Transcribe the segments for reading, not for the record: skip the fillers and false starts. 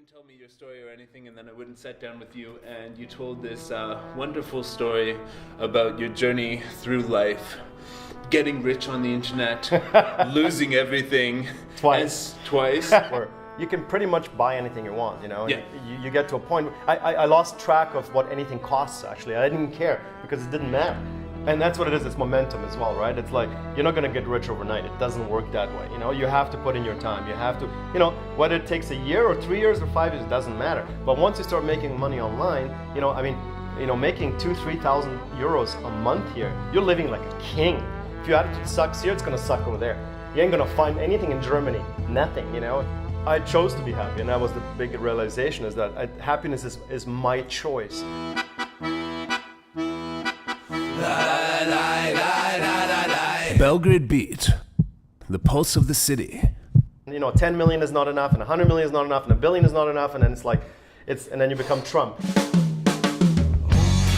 even tell me your story or anything, and then I wouldn't sit down with you and you told this wonderful story about your journey through life, getting rich on the internet, losing everything. Twice. Or you can pretty much buy anything you want, you know. Yeah. You get to a point. I lost track of what anything costs, actually. I didn't care because it didn't matter. And that's what it is. It's momentum as well, right? It's like you're not going to get rich overnight. It doesn't work that way. You know, you have to put in your time. You have to, you know, whether it takes a year or 3 years or 5 years, it doesn't matter. But once you start making money online, you know, I mean, you know, making 2,000-3,000 euros a month here, you're living like a king. If your attitude sucks here, it's going to suck over there. You ain't going to find anything in Germany. Nothing, you know. I chose to be happy, and that was the big realization, is that happiness is my choice. Belgrade Beat, the pulse of the city. You know, 10 million is not enough, and 100 million is not enough, and a billion is not enough, and then it's like, and then you become Trump.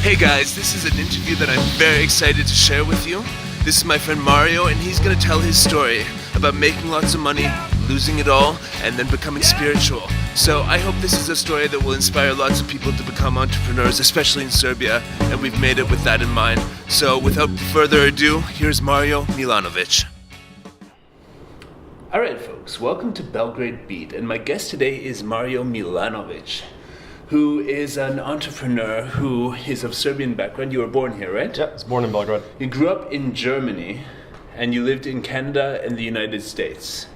Hey guys, this is an interview that I'm very excited to share with you. This is my friend Mario, and he's gonna tell his story about making lots of money, losing it all, and then becoming spiritual. So I hope this is a story that will inspire lots of people to become entrepreneurs, especially in Serbia, and we've made it with that in mind. So without further ado, here's Mario Milanovic. Alright folks, welcome to Belgrade Beat, and my guest today is Mario Milanovic, who is an entrepreneur who is of Serbian background. You were born here, right? Yeah, I was born in Belgrade. You grew up in Germany, and you lived in Canada and the United States.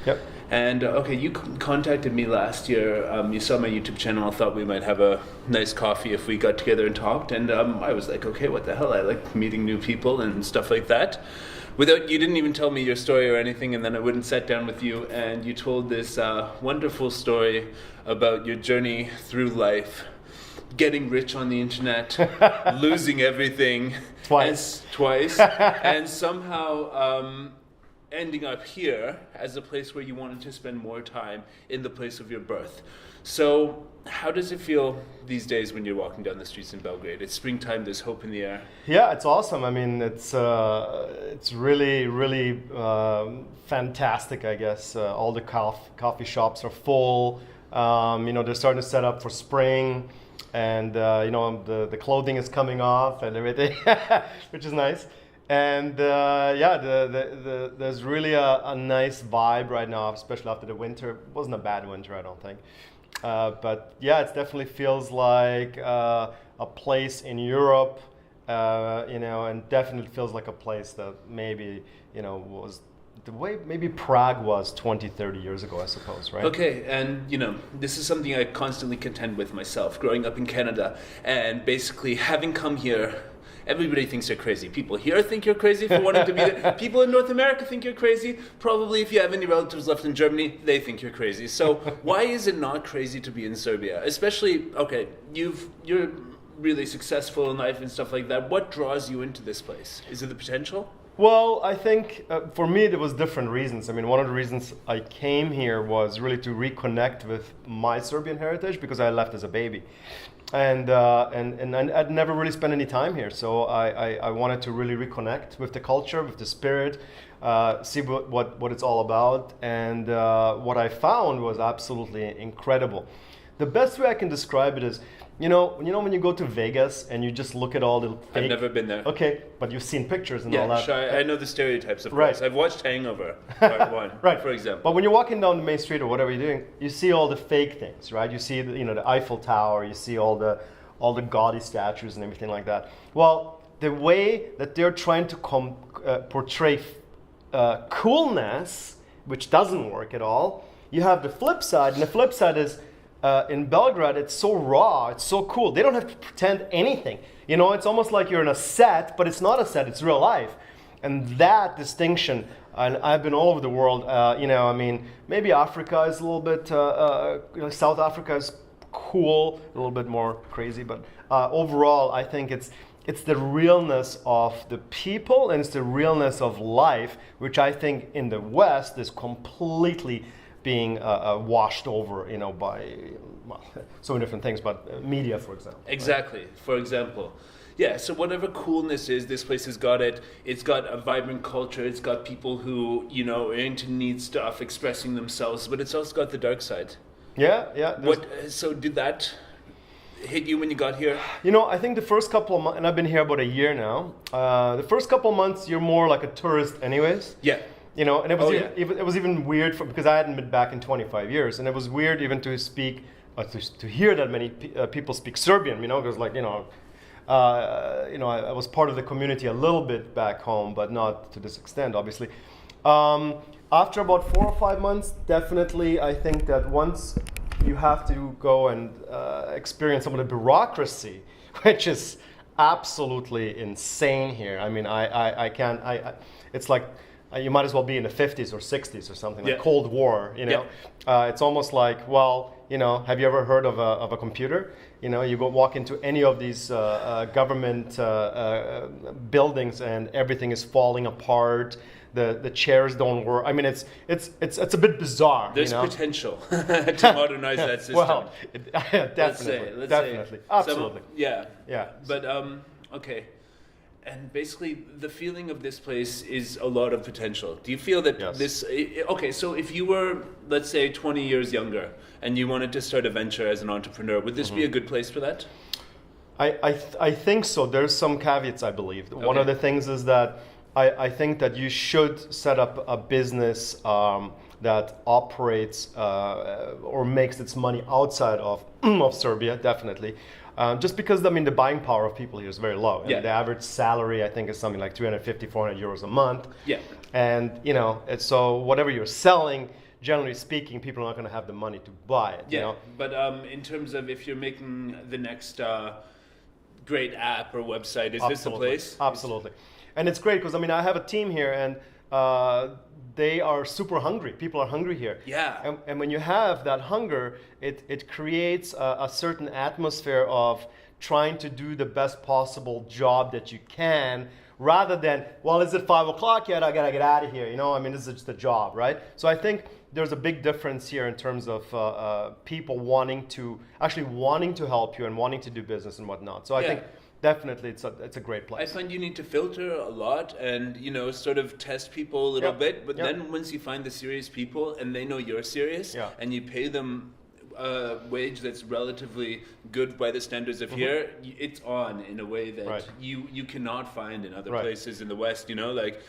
Yep. And okay, you contacted me last year. You saw my YouTube channel. I thought we might have a nice coffee if we got together and talked. And I was like, okay, what the hell? I like meeting new people and stuff like that. You didn't even tell me your story or anything, and then I wouldn't sit down with you. And you told this wonderful story about your journey through life, getting rich on the internet, losing everything Twice, and somehow ending up here as a place where you wanted to spend more time in the place of your birth. So how does it feel these days when you're walking down the streets in Belgrade? It's springtime, there's hope in the air. Yeah, it's awesome. I mean, it's really, really fantastic, I guess. All the coffee shops are full. You know, they're starting to set up for spring, and you know, the clothing is coming off and everything, which is nice. And yeah, there's really a nice vibe right now, especially after the winter. It wasn't a bad winter, I don't think. But yeah, it definitely feels like a place in Europe, you know, and definitely feels like a place that maybe, you know, was the way maybe Prague was 20, 30 years ago, I suppose, right? Okay, and you know, this is something I constantly contend with myself, growing up in Canada, and basically having come here. Everybody thinks you're crazy. People here think you're crazy for wanting to be there. People in North America think you're crazy. Probably if you have any relatives left in Germany, they think you're crazy. So why is it not crazy to be in Serbia? Especially, okay, you're really successful in life and stuff like that. What draws you into this place? Is it the potential? Well, I think for me there was different reasons. I mean, one of the reasons I came here was really to reconnect with my Serbian heritage, because I left as a baby. And I'd never really spent any time here, so I wanted to really reconnect with the culture, with the spirit, see what it's all about, and what I found was absolutely incredible. The best way I can describe it is, you know when you go to Vegas and you just look at all the fake... I've never been there. Okay, but you've seen pictures and yeah, all that. Sure, I know the stereotypes, of right. course. I've watched Hangover, part one, right. for example. But when you're walking down the main street or whatever you're doing, you see all the fake things, right? You see the Eiffel Tower, you see all the gaudy statues and everything like that. Well, the way that they're trying to portray coolness, which doesn't work at all, you have the flip side, and the flip side is in Belgrade, it's so raw, it's so cool. They don't have to pretend anything. You know, it's almost like you're in a set, but it's not a set, it's real life. And that distinction, and I've been all over the world, you know, I mean, maybe Africa is a little bit, you know, South Africa is cool, a little bit more crazy, but overall, I think it's the realness of the people and it's the realness of life, which I think in the West is completely being washed over, you know, by so many different things, but media, for example. Exactly. Right? For example, yeah. So whatever coolness is, this place has got it. It's got a vibrant culture. It's got people who, you know, are into neat stuff, expressing themselves. But it's also got the dark side. Yeah, yeah. So did that hit you when you got here? You know, I think the first couple of months, and I've been here about a year now. The first couple of months, you're more like a tourist, anyways. Yeah. You know, and it was even weird because I hadn't been back in 25 years, and it was weird even to speak, to hear that many people speak Serbian. You know, because like I was part of the community a little bit back home, but not to this extent, obviously. After about 4 or 5 months, definitely, I think that once you have to go and experience some of the bureaucracy, which is absolutely insane here. I mean, I can't. It's like you might as well be in the 50s or 60s or something, like Cold War. You know, it's almost like, well, you know, have you ever heard of a computer? You know, you go walk into any of these government buildings and everything is falling apart. The chairs don't work. I mean, it's a bit bizarre. There's potential to modernize that system. Well, definitely, definitely, absolutely. Yeah. But okay, and basically the feeling of this place is a lot of potential. Do you feel that this? Okay, so if you were, let's say, 20 years younger and you wanted to start a venture as an entrepreneur, would this be a good place for that? I think so. There's some caveats, I believe. Okay. One of the things is that I think that you should set up a business that operates or makes its money outside of Serbia, definitely. Just because, I mean, the buying power of people here is very low. Yeah. And the average salary, I think, is something like 350, 400 euros a month. Yeah. And, you know, so whatever you're selling, generally speaking, people are not going to have the money to buy it. Yeah, you know? But in terms of if you're making the next great app or website, is this the place? Absolutely. And it's great because, I mean, I have a team here and they are super hungry. People are hungry here. Yeah. And when you have that hunger, it creates a certain atmosphere of trying to do the best possible job that you can, rather than, well, is it 5 o'clock yet? I gotta get out of here. You know, I mean, this is just a job, right? So I think there's a big difference here in terms of people wanting to help you and wanting to do business and whatnot. So I think definitely it's a great place. I find you need to filter a lot and, you know, sort of test people a little bit, but then once you find the serious people and they know you're serious and you pay them a wage that's relatively good by the standards of here, it's on in a way that you cannot find in other places in the West, you know, like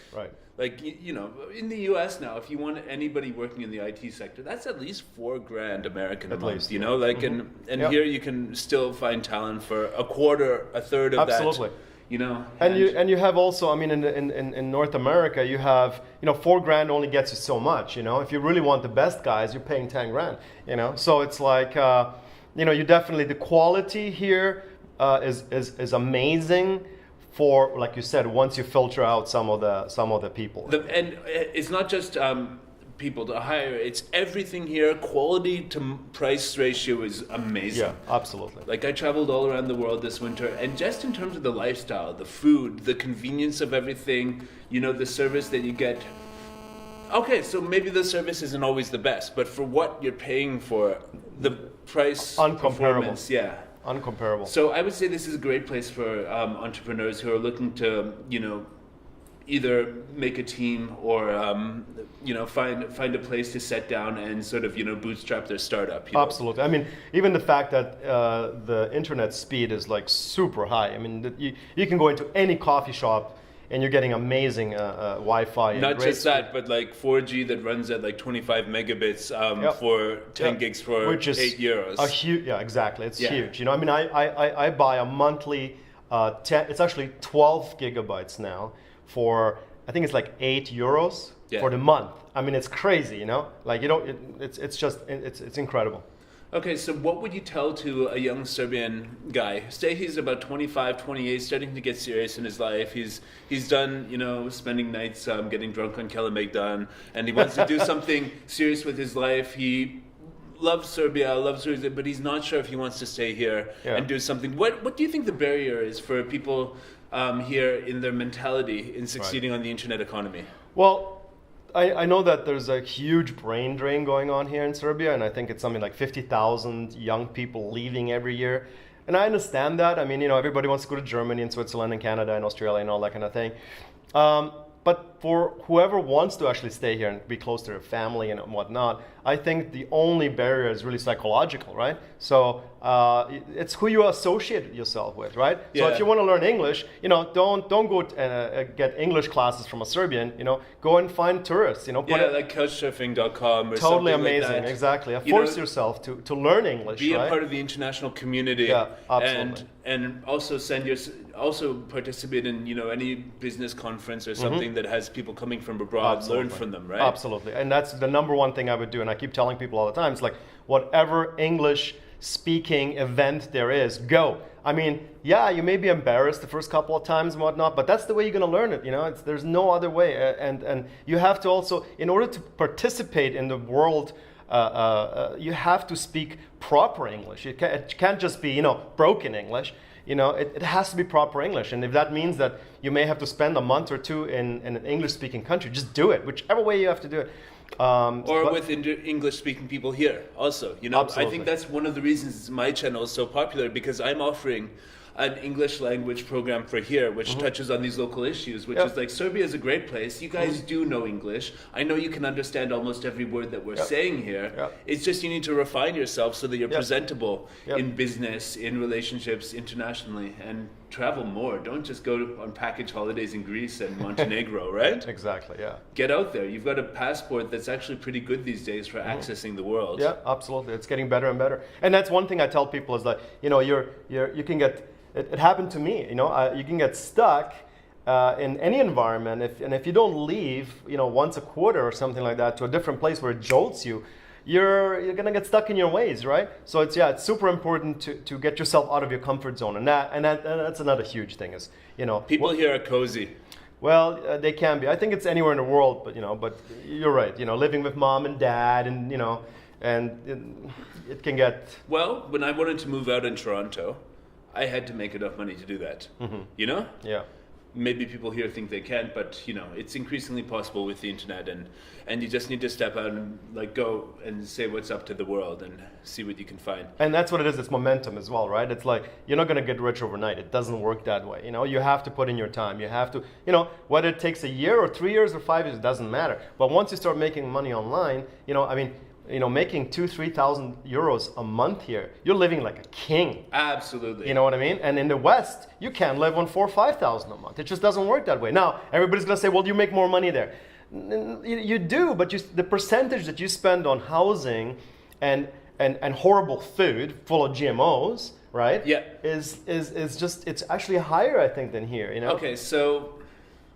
you know, in the US now, if you want anybody working in the IT sector, that's at least $4,000 American a month, you know, like, and here you can still find talent for a quarter, a third of that. You know, and you have also, I mean, in North America, you have, you know, $4,000 only gets you so much. You know, if you really want the best guys, you're paying $10,000. You know, so it's like, you know, you definitely, the quality here is amazing. For, like you said, once you filter out some of the people, and it's not just people to hire; it's everything here. Quality to price ratio is amazing. Yeah, absolutely. Like I traveled all around the world this winter, and just in terms of the lifestyle, the food, the convenience of everything, you know, the service that you get. Okay, so maybe the service isn't always the best, but for what you're paying for, the price, uncomparable. Yeah. Uncomparable. So I would say this is a great place for entrepreneurs who are looking to, you know, either make a team or, you know, find a place to set down and sort of, you know, bootstrap their startup. You know? Absolutely. I mean, even the fact that the internet speed is like super high. I mean, you can go into any coffee shop and you're getting amazing Wi-Fi. Not just that, but like 4G that runs at like 25 megabits for 10 gigs for which is €8. A huge, exactly. It's huge. You know, I mean, I buy a monthly, it's actually 12 gigabytes now for, I think it's like €8 for the month. I mean, it's crazy, you know? Like, you know, it's incredible. Okay, so what would you tell to a young Serbian guy? Say he's about 25, 28, starting to get serious in his life. He's done, you know, spending nights getting drunk on Kalemegdan, and he wants to do something serious with his life. He loves Serbia, but he's not sure if he wants to stay here and do something. What do you think the barrier is for people here in their mentality in succeeding on the internet economy? Well, I know that there's a huge brain drain going on here in Serbia, and I think it's something like 50,000 young people leaving every year. And I understand that. I mean, you know, everybody wants to go to Germany and Switzerland and Canada and Australia and all that kind of thing. But for whoever wants to actually stay here and be close to their family and whatnot, I think the only barrier is really psychological, right? So it's who you associate yourself with, right? Yeah. So if you want to learn English, don't go get English classes from a Serbian. Go and find tourists. Like couchsurfing.com or totally something amazing, like that. exactly. Force yourself to learn English. Be right? a part of the international community. Yeah, absolutely. And also also participate in any business conference or something that has people coming from abroad. Absolutely. Learn from them, right? Absolutely, and that's the number one thing I would do. And I keep telling people all the time, it's like whatever English speaking event there is, go. I mean, yeah, you may be embarrassed the first couple of times and whatnot, but that's the way you're going to learn it. There's no other way, and you have to also, in order to participate in the world, you have to speak proper English. It can't just be broken English. It has to be proper English, and if that means that you may have to spend a month or two in an English-speaking country, just do it, whichever way you have to do it. With English-speaking people here also. Absolutely. I think that's one of the reasons my channel is so popular, because I'm offering an English language program for here, which touches on these local issues, which is like, Serbia is a great place. You guys do know English. I know you can understand almost every word that we're saying here. It's just you need to refine yourself so that you're presentable in business, in relationships, internationally, and travel more. Don't just go on package holidays in Greece and Montenegro, right? Exactly, yeah. Get out there. You've got a passport that's actually pretty good these days for accessing the world. Yeah, absolutely. It's getting better and better. And that's one thing I tell people is that, you can get, it happened to me, you can get stuck in any environment if you don't leave, once a quarter or something like that to a different place where it jolts you, you're gonna get stuck in your ways, right? So it's super important to get yourself out of your comfort zone, and that's another huge thing is, people here are cozy. Well, they can be. I think it's anywhere in the world, but you're right. Living with mom and dad, and it can get. Well, when I wanted to move out in Toronto, I had to make enough money to do that. Yeah. Maybe people here think they can't, but it's increasingly possible with the internet, and you just need to step out and go and say what's up to the world and see what you can find. And that's what it is. It's momentum as well, right? It's like you're not going to get rich overnight. It doesn't work that way. You have to put in your time. You have to, whether it takes a year or 3 years or 5 years, it doesn't matter. But once you start making money online, making 2,000-3,000 euros a month here, you're living like a king. Absolutely. You know what I mean? And in the West, you can't live on 4,000 or 5,000 a month. It just doesn't work that way. Now, everybody's gonna say, well, you make more money there. You do, but the percentage that you spend on housing and horrible food full of GMOs, right? Yeah. Is just, it's actually higher, I think, than here. Okay, so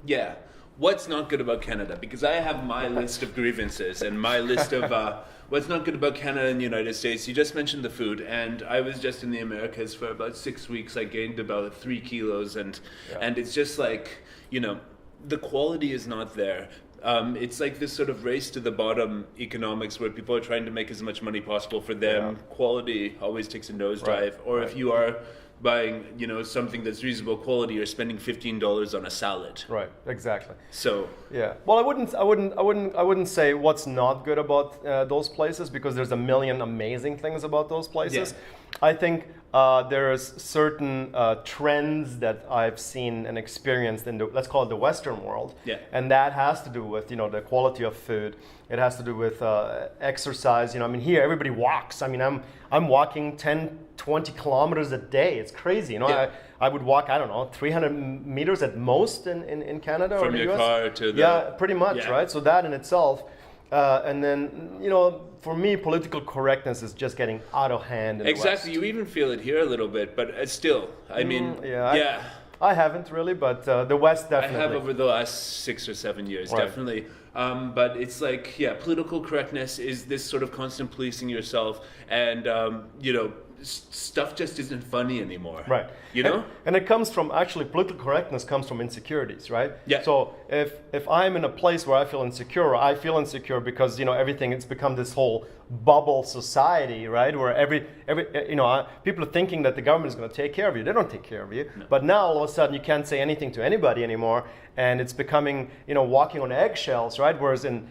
yeah. What's not good about Canada? Because I have my list of grievances and my list of what's not good about Canada and the United States. You just mentioned the food, and I was just in the Americas for about 6 weeks. I gained about 3 kilos, and it's just like, the quality is not there. It's like this sort of race to the bottom economics where people are trying to make as much money possible for them. Quality always takes a nosedive. Right. Or if you are buying, something that's reasonable quality, you're spending $15 on a salad. Right, exactly. So yeah, well, I wouldn't say what's not good about those places, because there's a million amazing things about those places. Yeah. I think there's certain trends that I've seen and experienced in let's call it the Western world, and that has to do with the quality of food. It has to do with exercise. Here everybody walks. I'm walking 10-20 kilometers a day. It's crazy. I would walk, 300 meters at most in Canada from or the your US. car to the... Yeah, pretty much, right? So that in itself, and then, for me, political correctness is just getting out of hand in the West. Exactly, you even feel it here a little bit, but still, I haven't really, but the West definitely. I have over the last 6 or 7 years, definitely. But it's like, political correctness is this sort of constant policing yourself, and stuff just isn't funny anymore. Right. And it comes from, actually, political correctness comes from insecurities, right? Yeah. So if I'm in a place where I feel insecure because, everything, it's become this whole bubble society, right? Where every people are thinking that the government is going to take care of you. They don't take care of you. No. But now, all of a sudden, you can't say anything to anybody anymore. And it's becoming, walking on eggshells, right? Whereas in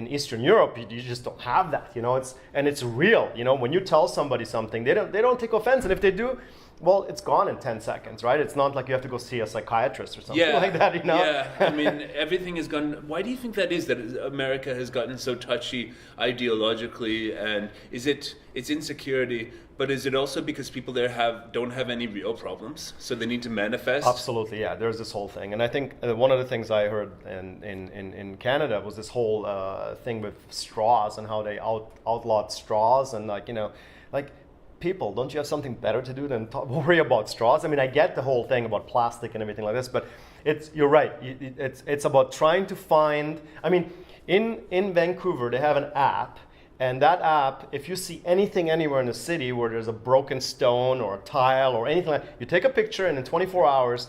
Eastern Europe, you just don't have that, it's real. When you tell somebody something, they don't take offense, and if they do, well, it's gone in 10 seconds, right? It's not like you have to go see a psychiatrist or something like that, you know? Yeah, I mean, everything has gone... Why do you think that is, that America has gotten so touchy ideologically? And it's insecurity, but is it also because people there don't have any real problems, so they need to manifest? Absolutely, yeah. There's this whole thing. And I think one of the things I heard in Canada was this whole thing with straws and how they outlawed straws and people, don't you have something better to do than worry about straws? I mean, I get the whole thing about plastic and everything like this, but you're right. It's about trying to find. I mean, in Vancouver they have an app, and that app, if you see anything anywhere in the city where there's a broken stone or a tile or anything like, you take a picture, and in 24 hours.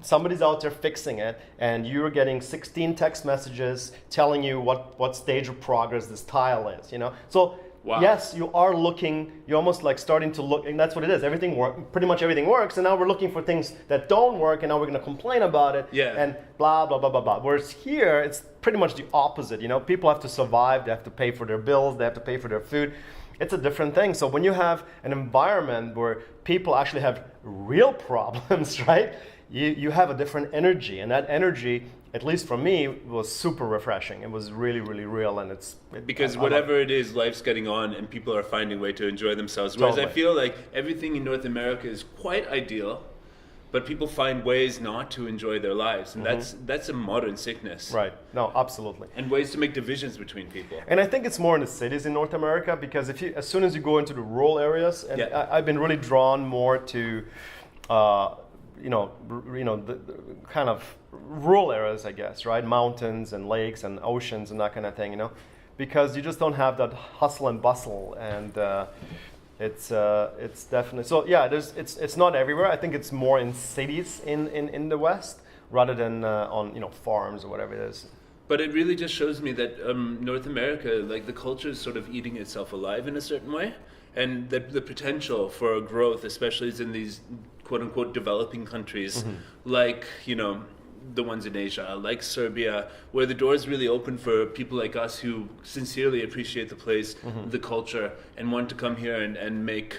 Somebody's out there fixing it, and you're getting 16 text messages telling you what stage of progress this tile is. You know, so. Wow. Yes, you are looking, you're almost like starting to look, and that's what it is. Pretty much everything works, and now we're looking for things that don't work, and now we're going to complain about it, and blah, blah, blah, blah, blah. Whereas here, it's pretty much the opposite. You know, people have to survive, they have to pay for their bills, they have to pay for their food. It's a different thing. So when you have an environment where people actually have real problems, right, you have a different energy, and that energy, at least for me, was super refreshing. It was really, really real, and because whatever it is, life's getting on, and people are finding a way to enjoy themselves. Whereas I feel like everything in North America is quite ideal, but people find ways not to enjoy their lives, and that's a modern sickness. Right. No, absolutely. And ways to make divisions between people. And I think it's more in the cities in North America, because as soon as you go into the rural areas, and I've been really drawn more to. The kind of rural areas, I guess, right? Mountains and lakes and oceans and that kind of thing, you know, because you just don't have that hustle and bustle, and it's definitely so. Yeah, it's not everywhere. I think it's more in cities in the West rather than on farms or whatever it is. But it really just shows me that North America, like the culture, is sort of eating itself alive in a certain way, and the potential for growth, especially is in these quote-unquote developing countries, like, the ones in Asia, like Serbia, where the doors really open for people like us who sincerely appreciate the place, the culture, and want to come here and make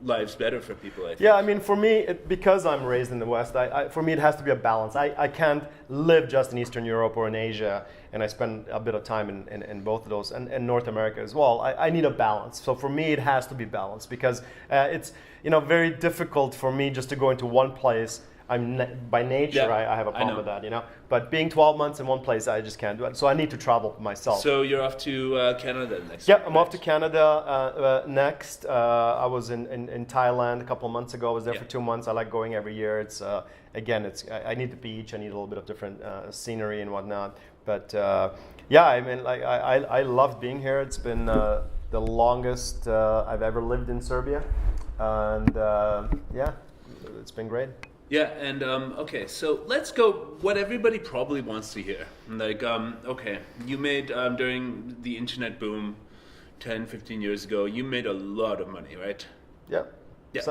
lives better for people, I think. Yeah, I mean, for me, because I'm raised in the West, for me it has to be a balance. I can't live just in Eastern Europe or in Asia, and I spend a bit of time in both of those, and North America as well. I need a balance. So for me, it has to be balanced, because it's very difficult for me just to go into one place. By nature, I have a problem with that, But being 12 months in one place, I just can't do it. So I need to travel myself. So you're off to Canada next? Yeah, I'm off to Canada next. I was in Thailand a couple of months ago. I was there for 2 months. I like going every year. It's I need the beach. I need a little bit of different scenery and whatnot. But I mean, like I love being here. It's been the longest I've ever lived in Serbia, and it's been great. Yeah, and okay, so let's go what everybody probably wants to hear. Like, you made, during the internet boom 10, 15 years ago, you made a lot of money, right? Yeah.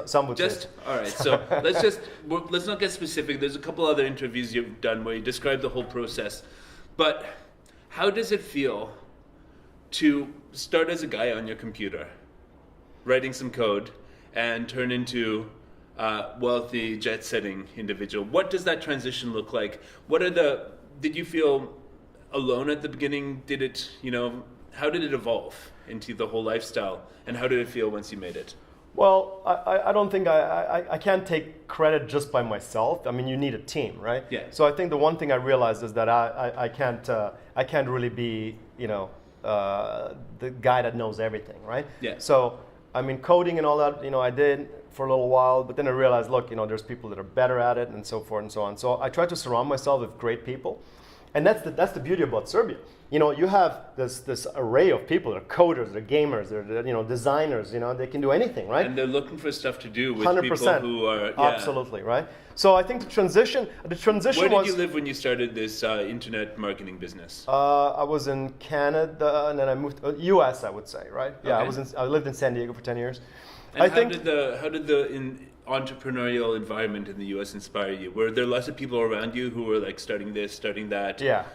Some would say. All right, so let's not get specific. There's a couple other interviews you've done where you describe the whole process. But how does it feel to start as a guy on your computer, writing some code, and turn into wealthy, jet-setting individual? What does that transition look like? Did you feel alone at the beginning? How did it evolve into the whole lifestyle? And how did it feel once you made it? Well, I don't think I can't take credit just by myself. I mean, you need a team, right? Yeah. So I think the one thing I realized is that I can't really be, the guy that knows everything, right? Yeah. So, I mean, coding and all that, I did for a little while, but then I realized, look, there's people that are better at it, and so forth and so on. So I try to surround myself with great people, and that's the beauty about Serbia. You have this array of people. They're coders, they're gamers, they're designers. They can do anything, right? And they're looking for stuff to do with 100%. people who are absolutely right. So I think the transition. Where did you live when you started this internet marketing business? I was in Canada, and then I moved to U.S. I would say, right? Yeah, okay. I lived in San Diego for 10 years. And how did the entrepreneurial environment in the U.S. inspire you? Were there lots of people around you who were like starting this, starting that? Yeah.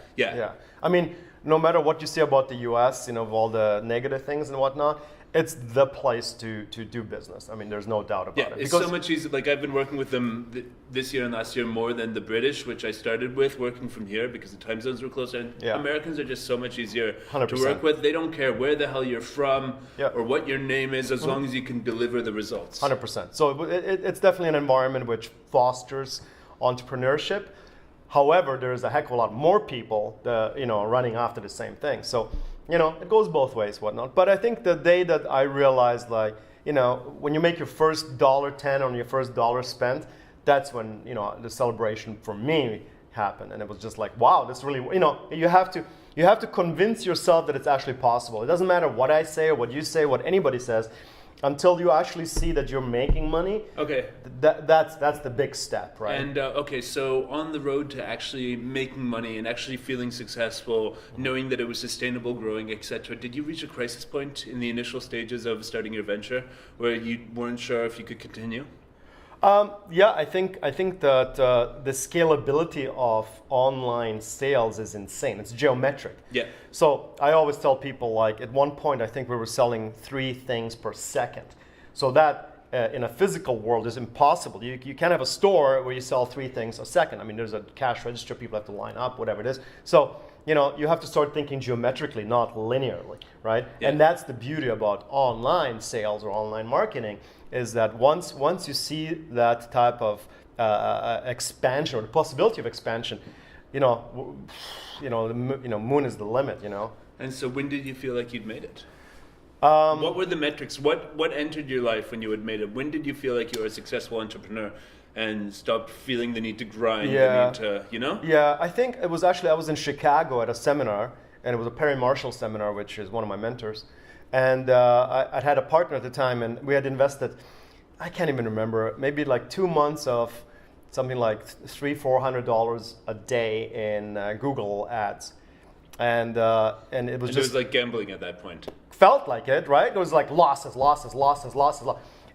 I mean, no matter what you say about the US, of all the negative things and whatnot, it's the place to do business. I mean, there's no doubt about it. It's so much easier. Like, I've been working with them this year and last year more than the British, which I started with working from here because the time zones were closer. And Americans are just so much easier 100%. to work with. They don't care where the hell you're from or what your name is, as long as you can deliver the results. 100%. So it's definitely an environment which fosters entrepreneurship. However, there's a heck of a lot more people that, running after the same thing. So, it goes both ways, whatnot. But I think the day that I realized, like, when you make your first $10 on your first dollar spent, that's when, the celebration for me happened. And it was just like, wow, this really, you have to convince yourself that it's actually possible. It doesn't matter what I say or what you say, what anybody says. Until you actually see that you're making money, that's the big step, right? And so on the road to actually making money and actually feeling successful, knowing that it was sustainable, growing, etc., did you reach a crisis point in the initial stages of starting your venture where you weren't sure if you could continue? I think that the scalability of online sales is insane. It's geometric. Yeah. So I always tell people, like, at one point I think we were selling 3 things per second. So that in a physical world is impossible. You can't have a store where you sell 3 things a second. I mean, there's a cash register, people have to line up, whatever it is. So you have to start thinking geometrically, not linearly, right? Yeah. And that's the beauty about online sales or online marketing, is that once you see that type of expansion or the possibility of expansion, the moon is the limit, And so when did you feel like you'd made it? What were the metrics? What entered your life when you had made it? When did you feel like you were a successful entrepreneur and stopped feeling the need to grind, the need to, Yeah, I think it was actually, I was in Chicago at a seminar, and it was a Perry Marshall seminar, which is one of my mentors. And I had a partner at the time, and we had invested, I can't even remember, maybe like 2 months of something like $300-400 a day in Google ads. And it was it was like gambling at that point. Felt like it, right? It was like losses.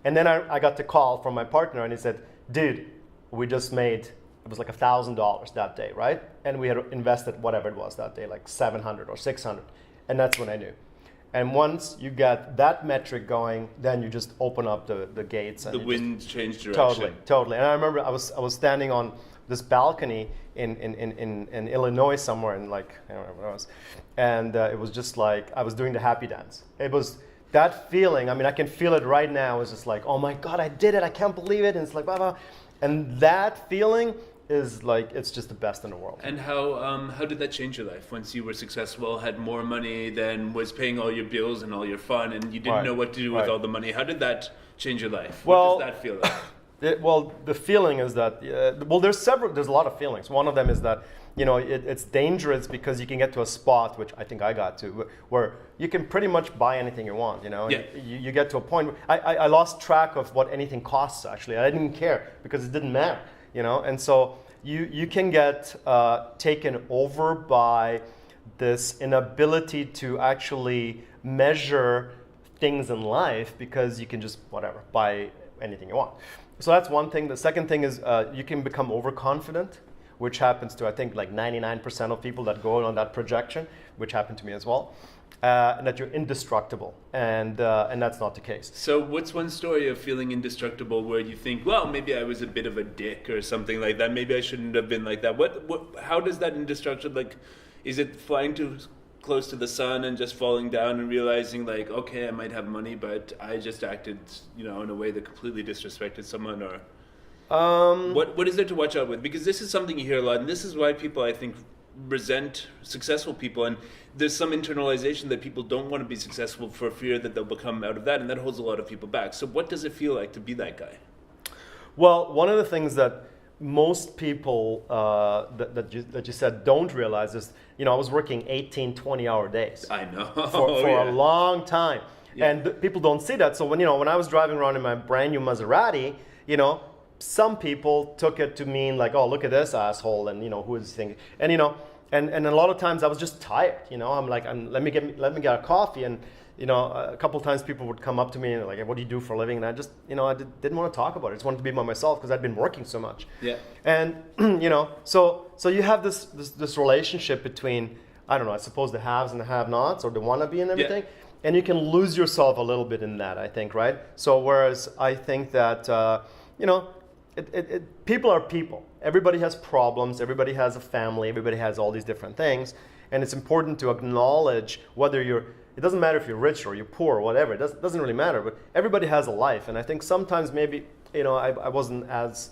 And then I got the call from my partner, and he said, dude, we just made, it was like $1,000 that day, right? And we had invested whatever it was that day, like 700 or 600. And that's when I knew. And once you get that metric going, then you just open up the gates. And the wind changed direction. Totally. And I remember I was standing on this balcony in Illinois somewhere, in like, I don't know where it was. And it was just like, I was doing the happy dance. It was that feeling, I mean, I can feel it right now. It's just like, oh my God, I did it. I can't believe it. And it's like, blah, blah. And that feeling is like, it's just the best in the world. And how did that change your life once you were successful, had more money, then was paying all your bills and all your fun, and you didn't know what to do with all the money? How did that change your life? What does that feel like? The feeling is that, there's a lot of feelings. One of them is that, it's dangerous because you can get to a spot, which I think I got to, where you can pretty much buy anything you want, Yeah. You get to a point where I lost track of what anything costs, actually. I didn't care because it didn't matter, and so you can get taken over by this inability to actually measure things in life because you can just, buy anything you want. So that's one thing. The second thing is you can become overconfident, which happens to, I think, like 99% of people that go on that projection, which happened to me as well, and that you're indestructible, and that's not the case. So what's one story of feeling indestructible where you think, well, maybe I was a bit of a dick or something like that, maybe I shouldn't have been like that? How does that indestructible, like, is it flying too close to the sun and just falling down and realizing, like, okay, I might have money, but I just acted, in a way that completely disrespected someone? Or what is there to watch out with? Because this is something you hear a lot, and this is why people, I think, resent successful people, and there's some internalization that people don't want to be successful for fear that they'll become out of that, and that holds a lot of people back. So what does it feel like to be that guy? Well, one of the things that most people that you said don't realize is, I was working 18, 20-hour days. I know. For a long time. Yeah. And people don't see that. So when I was driving around in my brand new Maserati, some people took it to mean like, oh, look at this asshole, and who is thinking, and and a lot of times I was just tired. I'm like, let me get a coffee, and a couple of times people would come up to me and like, what do you do for a living? And I just, I didn't want to talk about it. I just wanted to be by myself because I'd been working so much. Yeah. And so you have this relationship between I don't know, I suppose the haves and the have-nots, or the wannabe and everything. Yeah. And you can lose yourself a little bit in that, I think, right? So whereas I think that, people are people. Everybody has problems, everybody has a family, everybody has all these different things. And it's important to acknowledge whether it doesn't matter if you're rich or you're poor or whatever, it doesn't really matter, but everybody has a life. And I think sometimes maybe, I wasn't as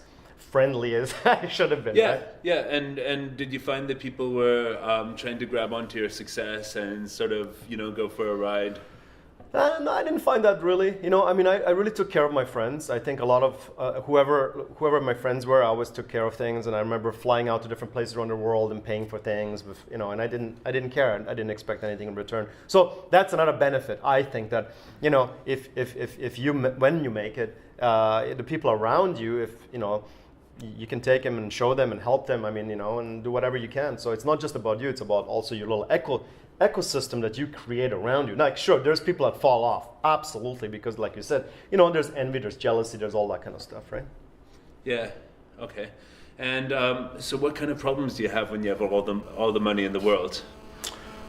friendly as I should have been. Yeah, right? yeah. And did you find that people were trying to grab onto your success and sort of, go for a ride? No, I didn't find that really. I really took care of my friends. I think a lot of whoever my friends were, I always took care of things. And I remember flying out to different places around the world and paying for things. And I didn't care. I didn't expect anything in return. So that's another benefit. I think that if you when you make it, the people around you, you can take them and show them and help them. And do whatever you can. So it's not just about you. It's about also your little ecosystem that you create around you. Like, sure, there's people that fall off, absolutely, because like you said, there's envy, there's jealousy, there's all that kind of stuff, right? Yeah, okay. And so what kind of problems do you have when you have all the money in the world?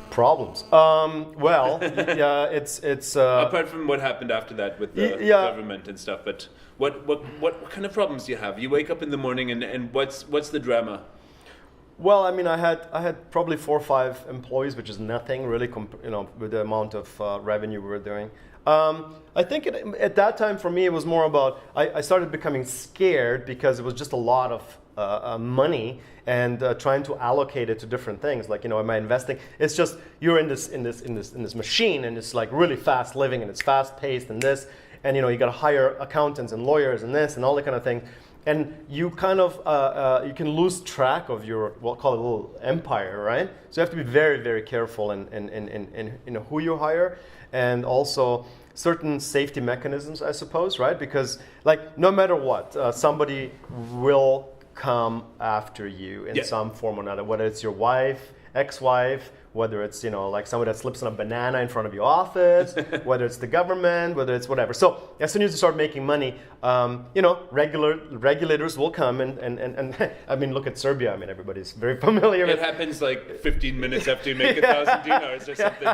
Problems. Well, yeah, it's apart from what happened after that with the government and stuff, but what kind of problems do you have? You wake up in the morning and what's the drama? Well, I had probably 4 or 5 employees, which is nothing really, with the amount of revenue we were doing. I think at that time for me it was more about I started becoming scared because it was just a lot of money and trying to allocate it to different things. Like, am I investing? It's just you're in this machine and it's like really fast living and it's fast paced and this, and you got to hire accountants and lawyers and this and all that kind of thing. And you kind of, you can lose track of your, we'll call it a little empire, right? So you have to be very, very careful in who you hire, and also certain safety mechanisms, I suppose, right? Because like, no matter what, somebody will come after you in some form or another, whether it's your wife, ex-wife, whether it's, like somebody that slips on a banana in front of your office, whether it's the government, whether it's whatever. So as soon as you start making money, regulators will come and look at Serbia. Everybody's very familiar with it. It happens like 15 minutes after you make 1,000 dinars or something.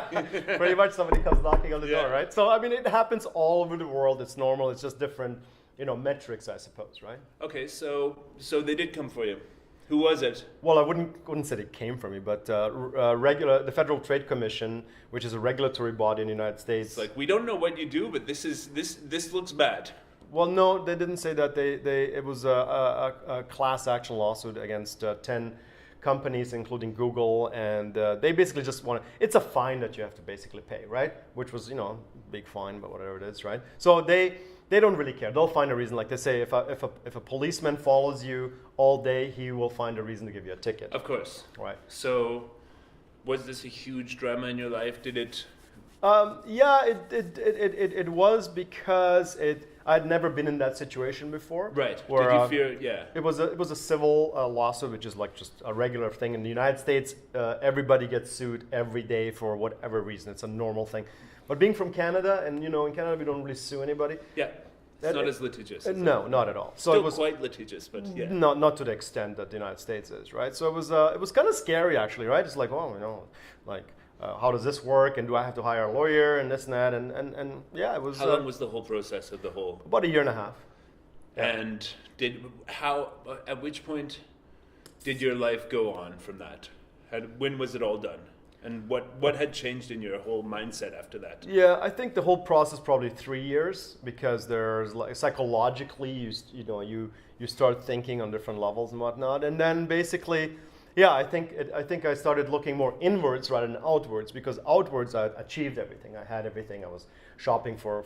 Pretty much somebody comes knocking on the door, right? So, it happens all over the world. It's normal. It's just different, metrics, I suppose, right? Okay, so they did come for you. Who was it? Well, I wouldn't say it came from me, but the Federal Trade Commission, which is a regulatory body in the United States. It's like, we don't know what you do, but this looks bad. Well, no, they didn't say that. It was a class action lawsuit against 10 companies, including Google, and they basically just it's a fine that you have to basically pay, right? Which was, big fine, but whatever it is, right? So they don't really care. They'll find a reason. Like they say, if a policeman follows you all day, he will find a reason to give you a ticket. Of course. Right. So, was this a huge drama in your life? Did it? Yeah, it was because I'd never been in that situation before. Right. Where, did you fear? Yeah. It was a civil lawsuit, which is like just a regular thing in the United States. Everybody gets sued every day for whatever reason. It's a normal thing. But being from Canada, and in Canada we don't really sue anybody. Yeah, it's not as litigious. No, not at all. So Still it was quite litigious, but yeah. Not to the extent that the United States is, right? So it was kind of scary actually, right? It's like, how does this work, and do I have to hire a lawyer and this and that, and yeah, it was. How long was the whole process of the whole? About 1.5 years. Yeah. And at which point did your life go on from that? When was it all done? And what had changed in your whole mindset after that? Yeah, I think the whole process probably 3 years, because there's like psychologically you start thinking on different levels and whatnot, and then basically, yeah, I think I started looking more inwards rather than outwards, because outwards I achieved everything. I had everything. I was shopping for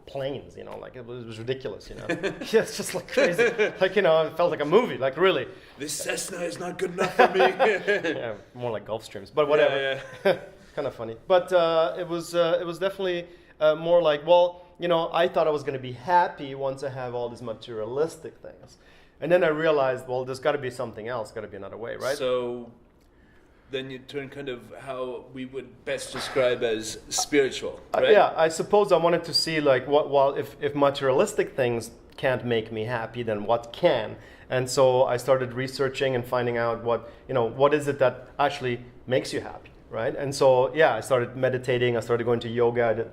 planes, like it was ridiculous, Yeah, it's just like crazy. Like, it felt like a movie, like really. This Cessna is not good enough for me. Yeah, more like Gulfstreams, but whatever. Yeah. Kind of funny. But it was definitely more like, well, I thought I was going to be happy once I have all these materialistic things. And then I realized, well, there's got to be something else, got to be another way, right? So then you turn kind of how we would best describe as spiritual, right? Yeah, I suppose I wanted to see like if materialistic things can't make me happy, then what can? And so I started researching and finding out what is it that actually makes you happy, right? And so yeah, I started meditating. I started going to yoga.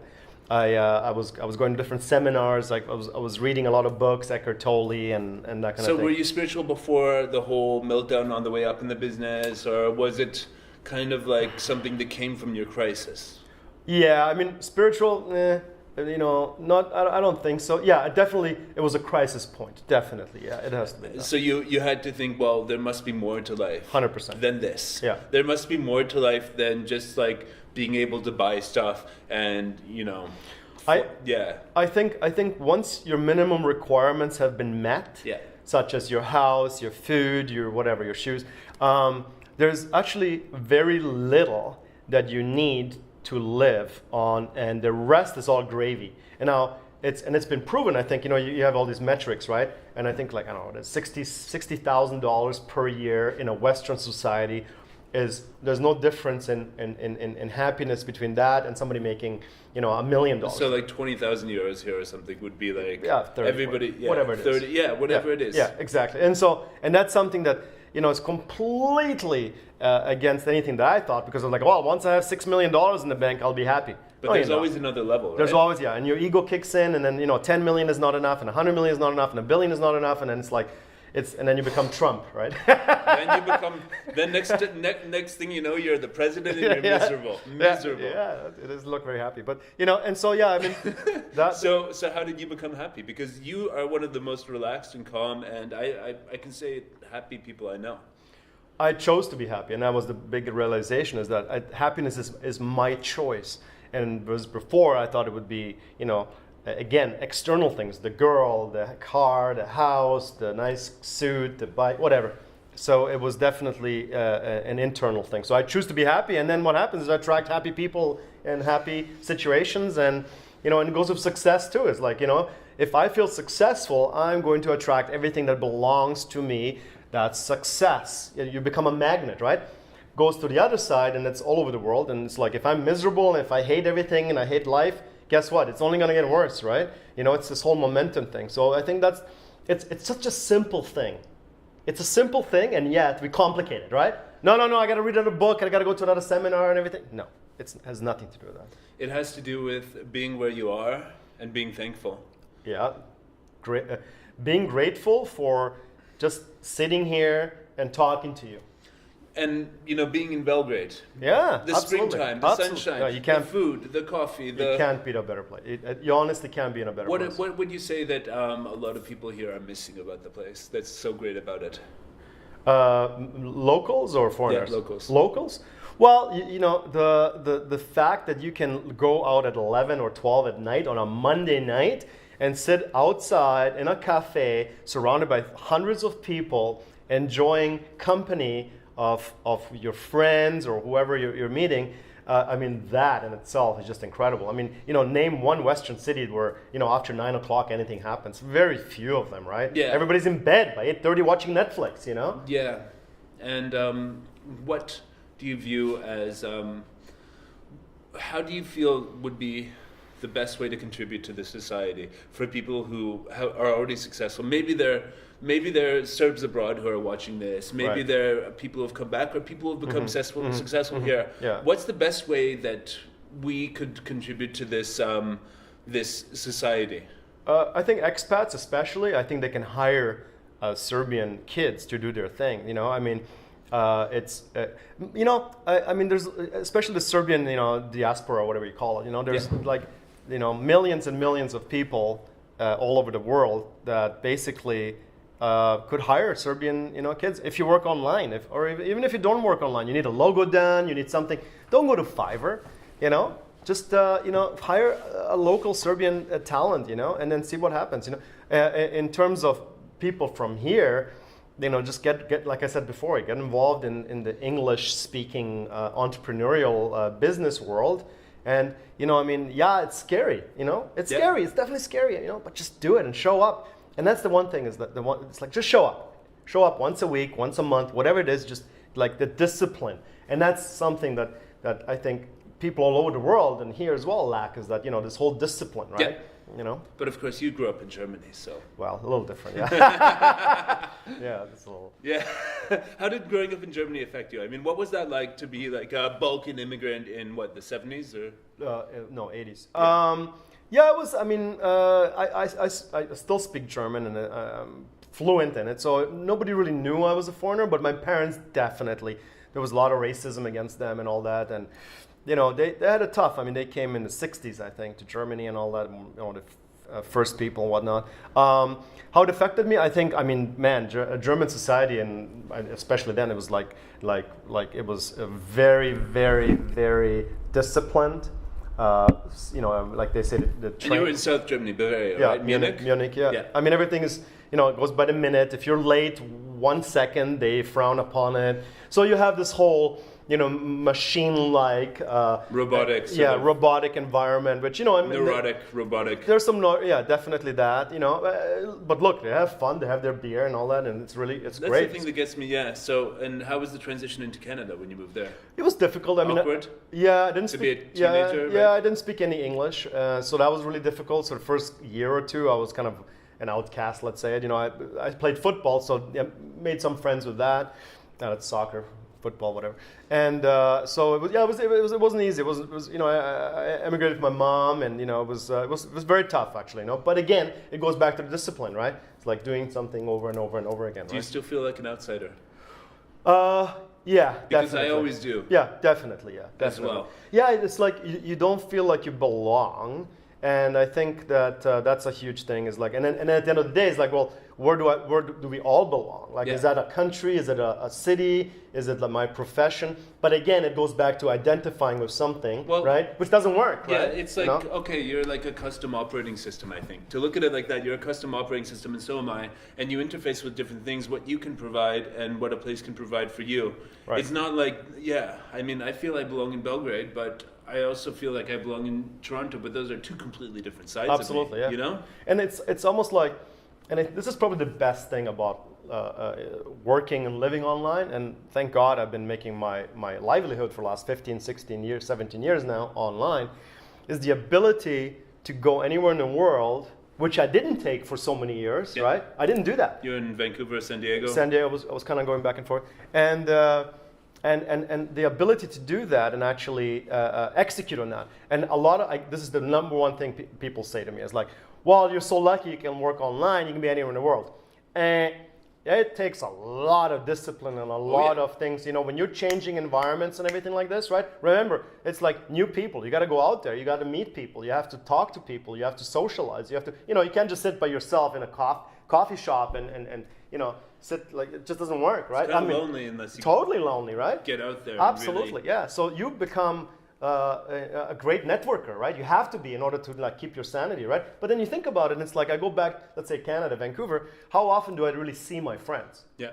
I was going to different seminars. Like I was reading a lot of books, Eckhart Tolle, and that kind of thing. So were you spiritual before the whole meltdown on the way up in the business, or was it kind of like something that came from your crisis? Yeah, I mean, spiritual, not. I don't think so. Yeah, it was a crisis point. Definitely, yeah, it has to be. So you had to think, well, there must be more to life 100% than this. Yeah, there must be more to life than just like being able to buy stuff and I think once your minimum requirements have been met, such as your house, your food, your whatever, your shoes, there's actually very little that you need to live on, and the rest is all gravy. And now it's been proven. I think you have all these metrics, right? And I think like I don't know, $60,000 per year in a Western society there's no difference in happiness between that and somebody making $1 million. So like 20,000 euros here or something would be like 30, everybody, 40, whatever it 30, is. Whatever it is. Yeah, exactly. And that's something that is completely against anything that I thought, because I was like, well, once I have $6 million in the bank, I'll be happy. But there's always another level, right? There's always, and your ego kicks in, and then 10 million is not enough, and 100 million is not enough, and $1 billion is not enough, and then it's like. And then you become Trump, right? Then next thing you know, you're the president and you're miserable. Yeah, it doesn't look very happy. But, and so, yeah, I mean. So how did you become happy? Because you are one of the most relaxed and calm, and I can say happy people I know. I chose to be happy, and that was the big realization, is that happiness is my choice. And before, I thought it would be, again, external things, the girl, the car, the house, the nice suit, the bike, whatever. So it was definitely an internal thing. So I choose to be happy, and then what happens is I attract happy people and happy situations, and and it goes with success too. It's like, if I feel successful, I'm going to attract everything that belongs to me. That's success. You become a magnet, right? Goes to the other side, and it's all over the world. And it's like, if I'm miserable, and if I hate everything and I hate life, guess what? It's only going to get worse, right? It's this whole momentum thing. So I think it's such a simple thing. It's a simple thing, and yet we complicate it, right? No, I got to read another book, I got to go to another seminar and everything. No, it has nothing to do with that. It has to do with being where you are and being thankful. Yeah, being grateful for just sitting here and talking to you. And being in Belgrade, the absolutely. Springtime, the sunshine, the food, the coffee, you can't be in a better place. You honestly can't be in a better place. What would you say that a lot of people here are missing about the place that's so great about it? Locals or foreigners? Yeah, locals. Locals. Well, the fact that you can go out at 11 or 12 at night on a Monday night and sit outside in a cafe surrounded by hundreds of people, enjoying company of your friends or whoever you're meeting, I mean, that in itself is just incredible. I mean, name one Western city where, after 9 o'clock anything happens. Very few of them, right? Yeah. Everybody's in bed by 8:30 watching Netflix, Yeah. And what do you view as, how do you feel would be the best way to contribute to the society for people who are already successful? Maybe they're Serbs abroad who are watching this. Maybe they're people who have come back, or people who have become successful here. Yeah. What's the best way that we could contribute to this this society? I think expats, especially, I think they can hire Serbian kids to do their thing. I mean, I mean, there's especially the Serbian, diaspora, or whatever you call it. There's millions and millions of people all over the world that basically could hire Serbian, kids if you work online, even if you don't work online. You need a logo done, you need something. Don't go to Fiverr, just hire a local Serbian talent, and then see what happens. In terms of people from here, just get like I said before, get involved in the English-speaking entrepreneurial business world. And I mean, it's scary. It's scary. It's definitely scary. But just do it and show up. And that's the one thing, is that it's like, just show up once a week, once a month, whatever it is. Just like the discipline, and that's something that I think people all over the world and here as well lack is that, this whole discipline, right? Yeah. But of course, you grew up in Germany, so. Well, a little different, yeah. Yeah, that's a little. Yeah. How did growing up in Germany affect you? I mean, what was that like to be like a Balkan immigrant in what, the 70s or? No, 80s. Yeah, it was. I mean, I still speak German and I'm fluent in it, so nobody really knew I was a foreigner. But my parents definitely. There was a lot of racism against them and all that, and they had it tough. I mean, they came in the 60s, I think, to Germany and all that. The first people and whatnot. How it affected me, I think. I mean, man, German society, and especially then, it was like it was a very, very, very disciplined. Like they say, the train. And you were in South Germany, Bavaria, right? Munich, yeah. I mean, everything is, it goes by the minute. If you're late 1 second, they frown upon it. So you have this whole, machine-like robotic, robotic environment, which neurotic, robotic. There's some, definitely that, but look, they have fun, they have their beer and all that, and it's great. That's the thing that gets me, yeah. So, and how was the transition into Canada when you moved there? It was difficult. Awkward? I didn't speak. Be a teenager, right? I didn't speak any English, so that was really difficult. So the first year or two, I was kind of an outcast, let's say. I played football, so made some friends with that. That's soccer. Football, whatever, and so it wasn't easy. It was I emigrated with my mom, and it was very tough actually. But again, it goes back to the discipline, right? It's like doing something over and over and over again. Do you still feel like an outsider? Yeah, because definitely. I always do. Yeah, definitely. Yeah, definitely. As well. Yeah, it's like you don't feel like you belong. And I think that that's a huge thing. Is like, and then at the end of the day, it's like, well, where do we all belong? Like, is that a country? Is it a city? Is it like my profession? But again, it goes back to identifying with something, right? Which doesn't work. Yeah, right? It's like okay, you're like a custom operating system. I think to look at it like that, you're a custom operating system, and so am I. And you interface with different things, what you can provide and what a place can provide for you. Right. It's not like I mean, I feel I belong in Belgrade, but I also feel like I belong in Toronto, but those are two completely different sides Absolutely, of me, yeah. And it's almost like, this is probably the best thing about working and living online, and thank God I've been making my livelihood for the last 15, 16 years, 17 years now online, is the ability to go anywhere in the world, which I didn't take for so many years, right? I didn't do that. You're in Vancouver, San Diego? San Diego, I was kind of going back and forth. And the ability to do that and actually execute on that. And this is the number one thing people say to me. It's like, well, you're so lucky you can work online, you can be anywhere in the world. And it takes a lot of discipline and a lot of things. When you're changing environments and everything like this, right? Remember, it's like new people. You got to go out there. You got to meet people. You have to talk to people. You have to socialize. You have to, you can't just sit by yourself in a coffee shop and sit, like, it just doesn't work, right? It's kind of lonely unless you totally lonely, right? Get out there. Absolutely, really. yeah. So you become a great networker, right? You have to be in order to like keep your sanity, right? But then you think about it, and it's like I go back, let's say Canada, Vancouver. How often do I really see my friends? Yeah.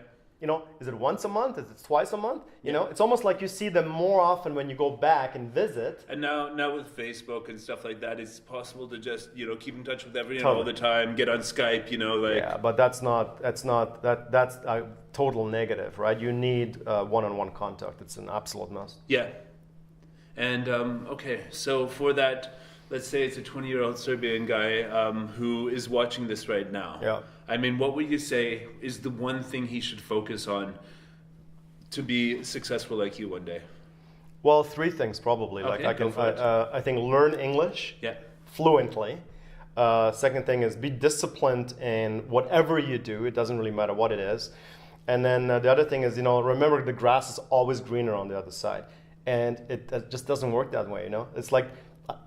Is it once a month? Is it twice a month? It's almost like you see them more often when you go back and visit. And now with Facebook and stuff like that, it's possible to just keep in touch with everyone all the time, get on Skype, Yeah, but that's a total negative, right? You need one-on-one contact. It's an absolute must. Yeah. And okay, so for that, let's say it's a 20-year-old Serbian guy who is watching this right now. Yeah. I mean, what would you say is the one thing he should focus on to be successful like you one day? Well, three things probably. Okay, I think learn English fluently. Second thing is be disciplined in whatever you do. It doesn't really matter what it is. And then the other thing is, remember the grass is always greener on the other side. And it just doesn't work that way, It's like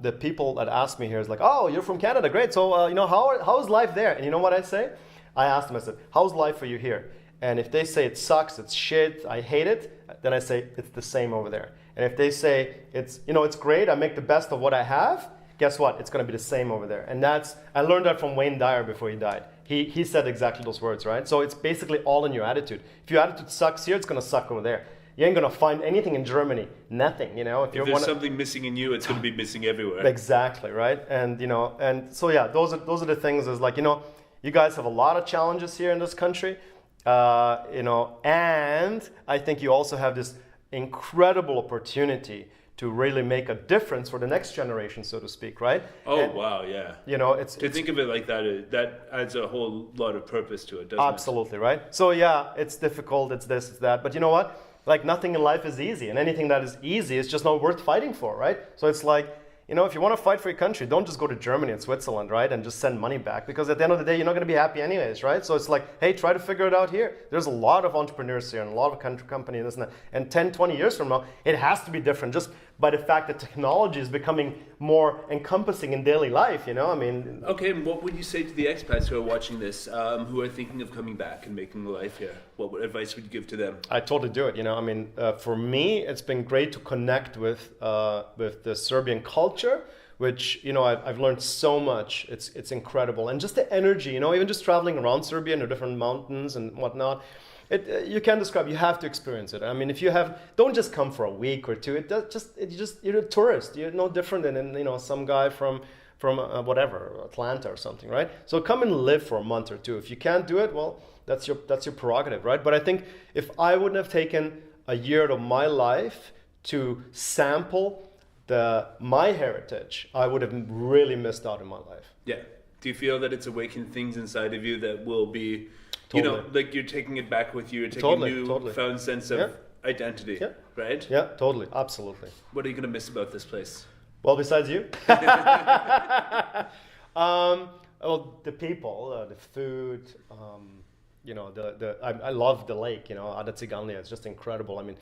the people that ask me here is like, oh, you're from Canada, great. So, how is life there? And you know what I say? I asked them, I said, how's life for you here? And if they say it sucks, it's shit, I hate it, then I say it's the same over there. And if they say it's great, I make the best of what I have, guess what? It's going to be the same over there. And I learned that from Wayne Dyer before he died. He said exactly those words, right? So it's basically all in your attitude. If your attitude sucks here, it's going to suck over there. You ain't gonna find anything in Germany. Nothing, If there's something missing in you, it's gonna be missing everywhere. Exactly, right? And and so those are the things. Is like you guys have a lot of challenges here in this country, and I think you also have this incredible opportunity to really make a difference for the next generation, so to speak, right? Oh, And, wow, yeah. you know, it's Think of it like that, that adds a whole lot of purpose to it, doesn't absolutely, right? So yeah, it's difficult, it's this, it's that, but you know what? Like nothing in life is easy, and anything that is easy is just not worth fighting for, right? So it's like, you know, if you want to fight for your country, don't just go to Germany and Switzerland, right? And just send money back, because at the end of the day, you're not going to be happy anyways, right? So it's like, hey, try to figure it out here. There's a lot of entrepreneurs here and a lot of companies and this and that. And 10, 20 years from now, it has to be different just by the fact that technology is becoming more encompassing in daily life, you know? I mean... Okay, and what would you say to the expats who are watching this, who are thinking of coming back and making a life here? What advice would you give to them? I totally do it, you know? I mean, for me, it's been great to connect with the Serbian culture, which, you know, I've learned so much. It's incredible. And just the energy, you know, even just traveling around Serbia in the different mountains and whatnot, you can't describe, you have to experience it. I mean, if you have, don't just come for a week or two. You're a tourist. You're no different than, you know, some guy from whatever, Atlanta or something, right? So come and live for a month or two. If you can't do it, well, that's your prerogative, right? But I think if I wouldn't have taken a year of my life to sample my heritage, I would have really missed out in my life. Yeah. Do you feel that it's awakened things inside of you that will be, totally. you know, like you're taking it back with you, you're taking totally, a new found sense of identity, right? Yeah, totally, absolutely. What are you going to miss about this place? Well, besides you? Well, the people, the food, you know, I love the lake, you know, Ada Ciganlija, it's just incredible. I mean,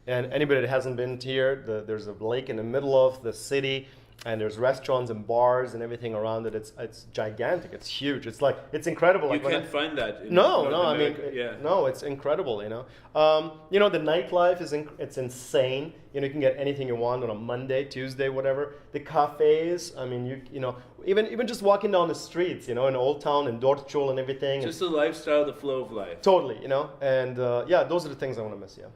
and anybody that hasn't been here, there's a lake in the middle of the city, and there's restaurants and bars and everything around it. It's gigantic. It's huge. It's incredible. You can't find that in No, North I America. mean, no, it's incredible. You know, you know, the nightlife it's insane. You know, you can get anything you want on a Monday, Tuesday, whatever. The cafes. I mean, you know, even just walking down the streets, you know, in Old Town and Dortchul and everything. Just the lifestyle, the flow of life. Totally, you know, and yeah, those are the things I want to miss. Yeah.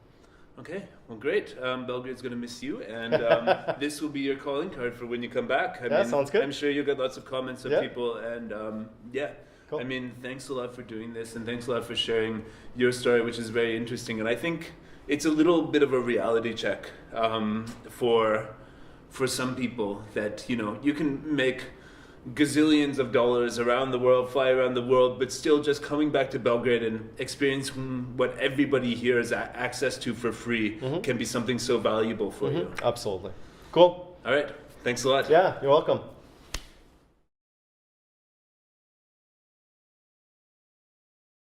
Okay, well, great. Belgrade's going to miss you, and this will be your calling card for when you come back. I mean, sounds good. I'm sure you'll get lots of comments of people, and Cool. I mean, thanks a lot for doing this, and thanks a lot for sharing your story, which is very interesting. And I think it's a little bit of a reality check for some people that, you know, you can make gazillions of dollars around the world, fly around the world, but still just coming back to Belgrade and experiencing what everybody here has access to for free can be something so valuable for you. Absolutely. Cool. All right. Thanks a lot. Yeah, you're welcome.